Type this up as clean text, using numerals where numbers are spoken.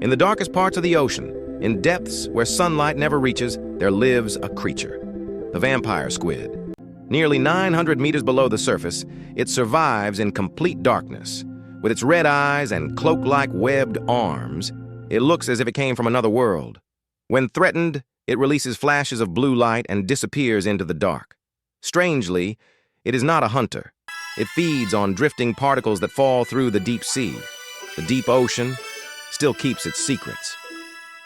In the darkest parts of the ocean, in depths where sunlight never reaches, there lives a creature, the vampire squid. Nearly 900 meters below the surface, it survives in complete darkness. With its red eyes and cloak-like webbed arms, it looks as if it came from another world. When threatened, it releases flashes of blue light and disappears into the dark. Strangely, it is not a hunter. It feeds on drifting particles that fall through the deep sea. The deep ocean still keeps its secrets.